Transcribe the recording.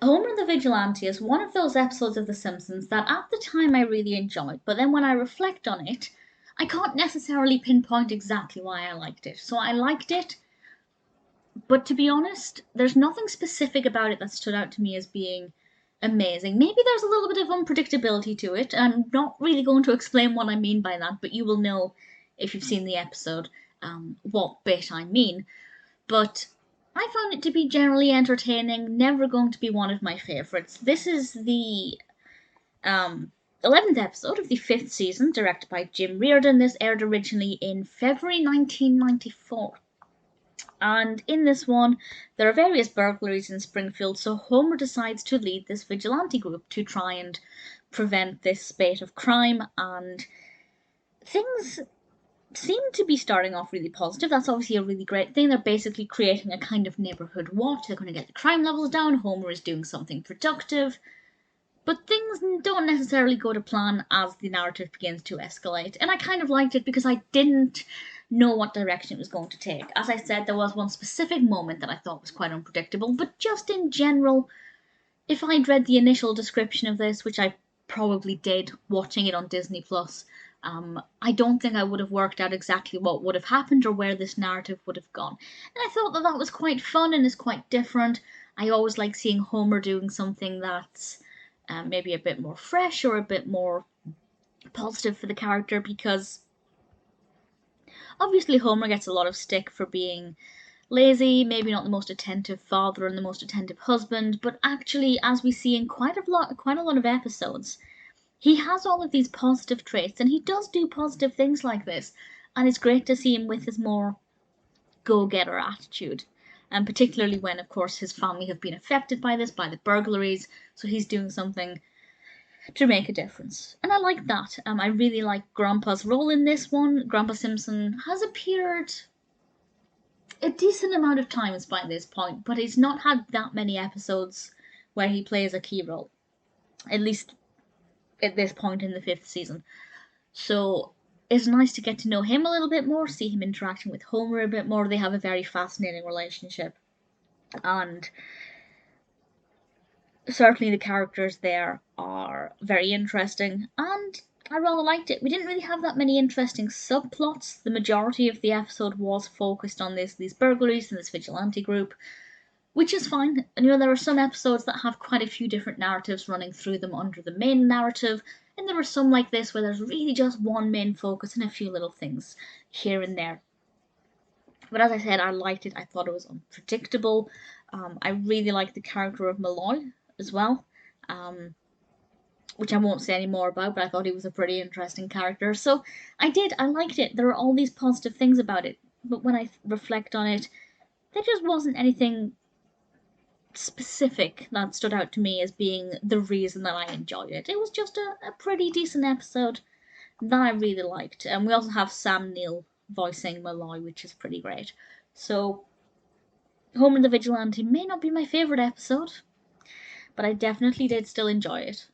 Homer the Vigilante is one of those episodes of The Simpsons that at the time I really enjoyed, but then when I reflect on it, I can't necessarily pinpoint exactly why I liked it. So I liked it, but to be honest, there's nothing specific about it that stood out to me as being amazing. Maybe there's a little bit of unpredictability to it, and I'm not really going to explain what I mean by that, but you will know if you've seen the episode what bit I mean. But I found it to be generally entertaining, never going to be one of my favourites. This is the 11th episode of the 5th season, directed by Jim Reardon. This aired originally in February 1994. And in this one, there are various burglaries in Springfield, so Homer decides to lead this vigilante group to try and prevent this spate of crime, and things seem to be starting off really positive. That's obviously a really great thing. They're basically creating a kind of neighborhood watch. They're going to get the crime levels down. Homer is doing something productive. But things don't necessarily go to plan as the narrative begins to escalate. And I kind of liked it because I didn't know what direction it was going to take. As I said, there was one specific moment that I thought was quite unpredictable, but just in general, if I'd read the initial description of this, which I probably did watching it on Disney Plus, I don't think I would have worked out exactly what would have happened or where this narrative would have gone. And I thought that that was quite fun and is quite different. I always like seeing Homer doing something that's maybe a bit more fresh or a bit more positive for the character, because obviously Homer gets a lot of stick for being lazy, maybe not the most attentive father and the most attentive husband, but actually, as we see in quite a lot of episodes, he has all of these positive traits, and he does do positive things like this, and it's great to see him with his more go-getter attitude. And particularly when, of course, his family have been affected by this, by the burglaries, so he's doing something to make a difference. And I like that. I really like Grampa's role in this one. Grampa Simpson has appeared a decent amount of times by this point, but he's not had that many episodes where he plays a key role, at least at this point in the 5th season. So it's nice to get to know him a little bit more, see him interacting with Homer a bit more. They have a very fascinating relationship, and certainly the characters there are very interesting, and I rather liked it. We didn't really have that many interesting subplots. The majority of the episode was focused on these burglaries and this vigilante group, which is fine. And there are some episodes that have quite a few different narratives running through them under the main narrative, and there are some like this where there's really just one main focus and a few little things here and there. But as I said, I liked it. I thought it was unpredictable. I really liked the character of Malloy as well, which I won't say any more about, but I thought he was a pretty interesting character. So I liked it. There are all these positive things about it, but when I reflect on it, there just wasn't anything specific that stood out to me as being the reason that I enjoyed it. It was just a pretty decent episode that I really liked. And we also have Sam Neill voicing Malloy, which is pretty great. So Homer the Vigilante may not be my favourite episode, but I definitely did still enjoy it.